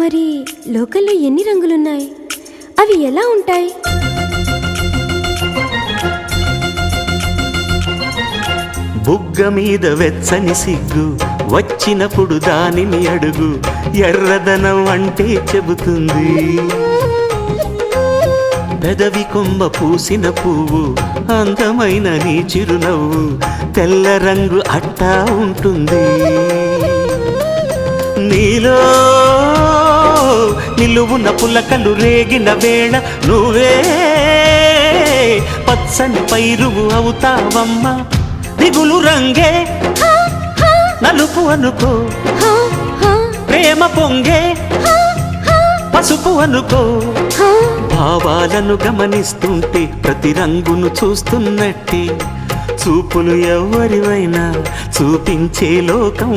మరి లోకంలో ఎన్ని రంగులున్నాయి? అవి ఎలా ఉంటాయి? బుగ్గ మీద వెచ్చని సిగ్గు వచ్చినప్పుడు దానిని అడుగు, ఎర్రదనం అంటే చెబుతుంది. పెదవి కొమ్మ పూసిన పువ్వు అందమైన నీ చిరునవ్వు, తెల్ల రంగు అట్టా ఉంటుంది. నీలో నిలువున పులకలు రేగిన వేళ నువ్వే పచ్చని పైరువు అవుతావమ్మా. దిగులు రంగే నలుపు అనుకో, ప్రేమ పొంగే పసుపు అనుకో. భావాలను గమనిస్తుంటే ప్రతి రంగును చూస్తున్నట్టే, చూపులు ఎవరివైనా చూపించే లోకం